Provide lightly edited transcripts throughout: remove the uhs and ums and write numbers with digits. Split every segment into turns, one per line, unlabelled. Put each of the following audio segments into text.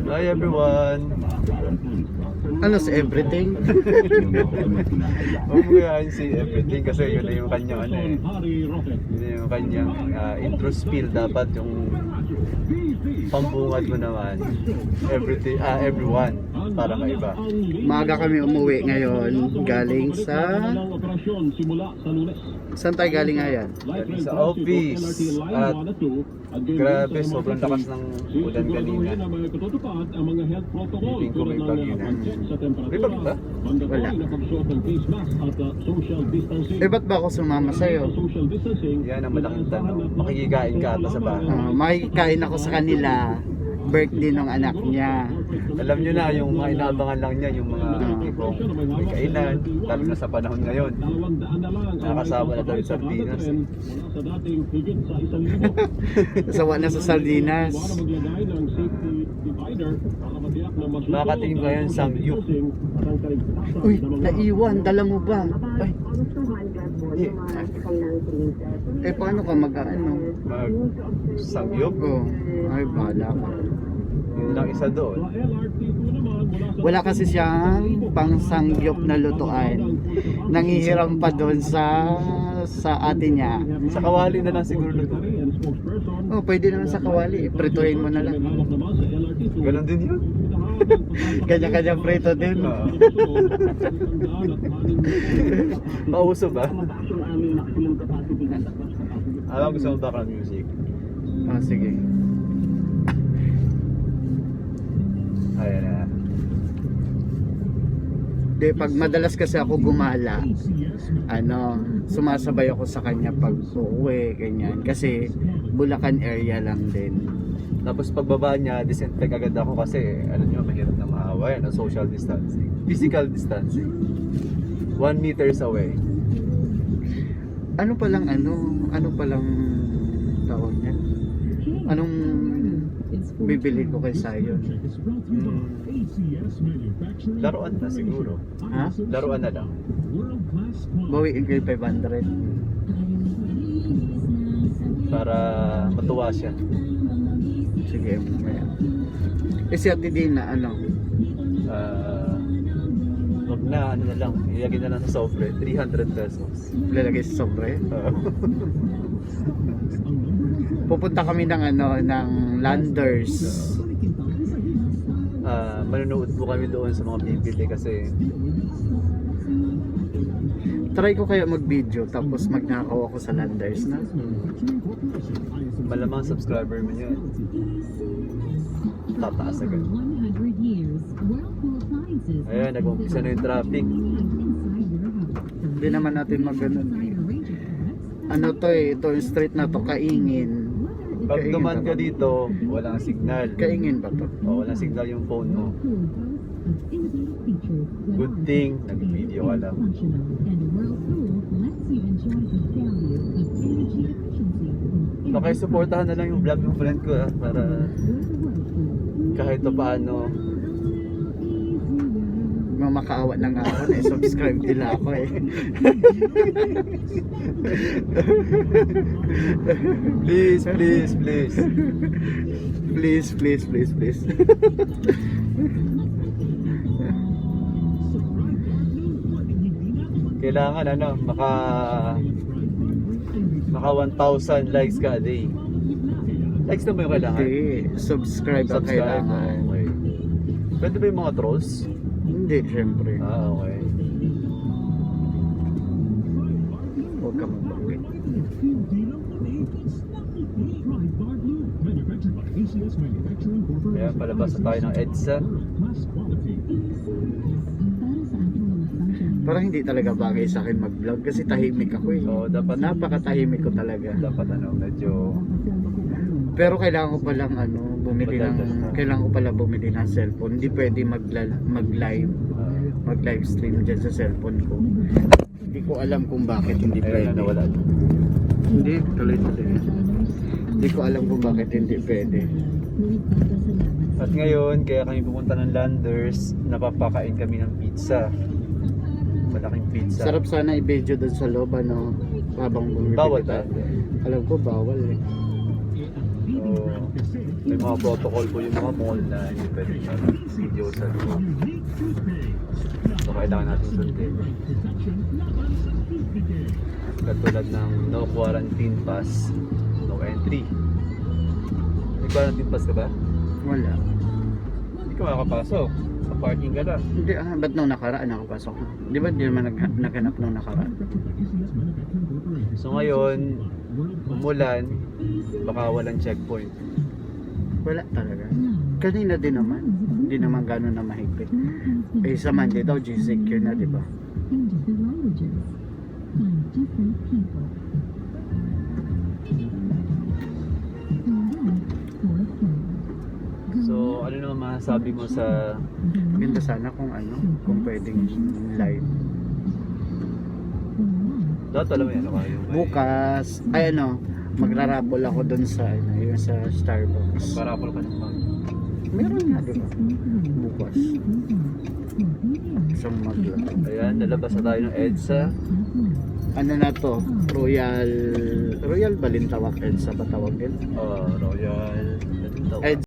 Hi everyone!
Ano sa everything?
Huwag mo yan si everything kasi yun na yung kanyang ano eh. Yun na yung kanyang intro spiel. Dapat yung pambungad mo naman. Everything, everyone. Para kaiba.
Maaga kami umuwi ngayon galing sa... Saan tayo galing ngayon?
Sa office. At grabe, sobrang lakas ng ulan kanina. Hiping ko may bagyo na. May bagyo ba?
Wala. Eh ba't ba ako sumama sa'yo?
Yan ang malaking tanong. Makikikain ka ata sa bahay.
Makikain ako sa kanila. Birthday ng anak niya.
Alam nyo na, yung mga inaabangan lang niya, yung mga tipong may kainan, lalo na sa panahon ngayon. Nakakasama na daw yung sardinas eh.
Sawa na sa sardinas.
Makakatingin ko ngayon Samgyup.
Uy, naiwan. Dala mo ba? Ay, eh paano ka mag-ano?
Mag Samgyup?
Oh, ay bahala ka.
Yun lang isa doon.
Wala kasi siyang pangsangyop na lutuan. Nangihiram pa doon sa ate niya.
Sa kawali na lang siguro luto.
Oh, pwede naman sa kawali. Prituhin mo na lang.
Ganon din yun.
Kanya-kanya prito din.
Pauso ba? Alam gusto mo background music?
Oh, sige.
Ayan na.
De, pag madalas kasi ako gumala, sumasabay ako sa kanya pag uuwi, ganyan. Kasi Bulacan area lang din.
Tapos pagbaba niya, disinfect agad ako kasi ano nyo, mahirap na maaway, social distancing. Physical distancing. 1 meters away.
Ano palang tawag niya? Anong bibili ko kay Sayon?
Laruan na siguro.
Ha?
Laruan na lang.
Bawiin ko yung 500.
Para matuwa siya.
Sige, mamaya. Eh si Ate Dina,
Wag na, ano na lang. Ilagay na lang sa sobre. 300 pesos.
lalagay sa sobre? Pupunta kami ng Landers.
Manunood po kami doon sa mga bibili kasi
Try ko kaya mag-video tapos magnakaw ako sa Landers na.
malamang subscriber mo yun. Tataas agad. Ayan, nag-umpisa na yung traffic.
Hindi naman natin mag-ganon. Ano to eh, ito yung street na to, Kaingin.
Pag
Kaingin
duman
ba
ka
to?
dito, walang signal.
Kaingin ba to?
O, walang signal yung phone mo. Good thing, nag-video ka lang. Pakisuportahan na lang yung vlog ng friend ko para kahit pa paano.
Mamakaawa na nga ako na subscribe nila ako eh.
Please, please, please.
Please, please, please, please.
Kailangan maka 1,000 likes ka a day. Likes na ba yung kailangan?
Hindi, subscribe ang kailangan.
Okay. Pwede ba yung mga trolls?
Hindi, syempre.
Okay.
Huwag ka magbangkit.
Kaya palabas na tayo ng EDSA.
Parang hindi talaga bagay sa akin mag-vlog kasi tahimik ako eh.
So, dapat
Napakatahimik ko talaga.
dapat medyo
Pero kailangan ko palang bumili
Madalas na.
kailangan ko pala bumili ng cellphone. Hindi pwede mag-live stream dyan sa cellphone ko. Hindi ko alam kung bakit hindi
ayun
pwede.
na nawala.
Hindi, tuloy-tuloy. Hindi ko alam kung bakit hindi pwede.
At ngayon, kaya kami pupunta ng Landers, napapakain kami ng pizza. Malaking pizza.
Sarap sana i-video doon sa loob habang bumibili
Bawal
tayo.
ba?
Alam ko bawal eh.
So, May mga protocol po yung mga mall na hindi pwedeng video sa loob. So kailangan natin sundin. Katulad ng no quarantine pass, no entry. May quarantine pass ka ba?
Wala.
Hindi ka makakapasok. Sa parking ka lang.
Hindi, ba't nung nakaraan nakapasok na? Di ba di naman naghanap nung nakaraan?
So ngayon, umulan, baka walang checkpoint.
Wala talaga. Kanina din naman. Hindi naman gano'n na mahigpit. Eh sa Monday daw, G-Secure na, di ba?
So ano naman masasabi mo sa
Ganda sana kung ano, kung pwedeng live.
dapat alam mo yan, ano yung
Bukas, ay ano, magrarapol ako dun sa, ano, yung sa Starbucks.
parapol ka ng bag.
Meron nga, di ba? Bukas. Isang magla.
Ayan, nalabas na tayo ng EDSA.
Ano na to? Royal Balintawak EDSA ba tawagin?
Royal.
EDSA.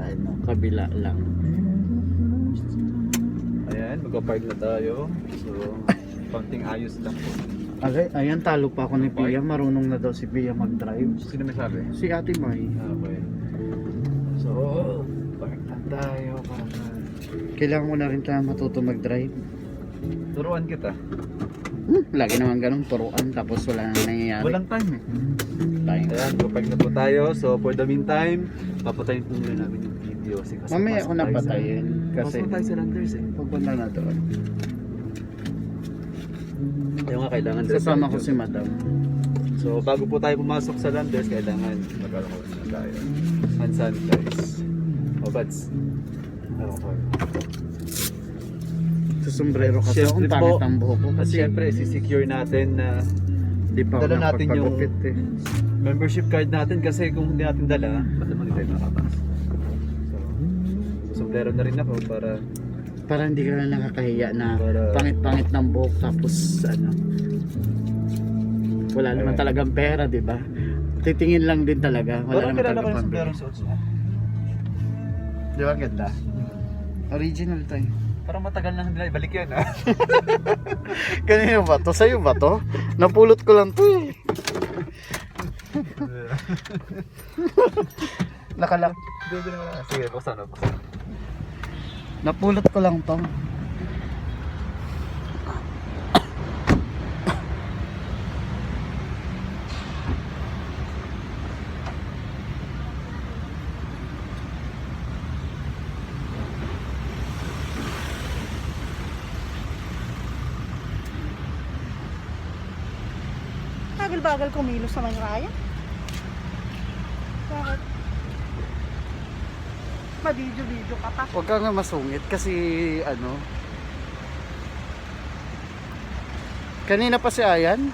ano, kabila lang.
Ayan, magpa-park na tayo. So, konting ayos lang po.
Ayan, talo pa ako ni Pia. Marunong na daw si Pia mag-drive.
Sino may sabi?
Si Ate May.
Okay. So, park na tayo para
Kailangan ko na rin tayo matuto mag-drive.
turuan kita.
Lagi naman ganun, turuan tapos wala nang nangyayari.
Walang time eh.
Time.
Ayan, magpa-park na po tayo. So, for the meantime, papatayin po muna namin yung video. Kasi
Mamaya ako napatayin kasi
Pasok tayo sa Landers eh.
pupunta na doon.
Ayaw nga, kailangan
Sasama ko si Madam.
So, bago po tayo pumasok sa Landers, kailangan magkaroon na tayo. Hand sanitize. O, buds. Okay.
Sa sombrero kasi
Siyempre
akong pangit
po.
ang buhok ko
At
kasi
syempre, isi-secure natin na
di pa ako
dala natin yung
nakapagpagupit eh.
membership card natin kasi kung hindi natin dala, malamang hindi tayo makapasok. So, sombrero na rin ako para
Para hindi ka na nakakahiya na
Para-
pangit-pangit ng buhok tapos ano. Wala naman
Okay.
talagang pera, di ba? Titingin lang din talaga. Wala
parang
naman
kilala ko
talagang
yung
pambili.
sombrero suits mo.
Di ba ganda? Original to eh.
Parang matagal na nila ibalik yan ah.
Kanino ba to? Sa'yo ba to? Napulot ko lang to eh. Nakalak.
Sige, buksan na.
Napulot ko lang to.
Bagal-bagal kumilos naman yung Raya. Bakit? Mabidyo-bidyo ka pa.
Huwag ka nga masungit kasi ano. Kanina pa si Ayan.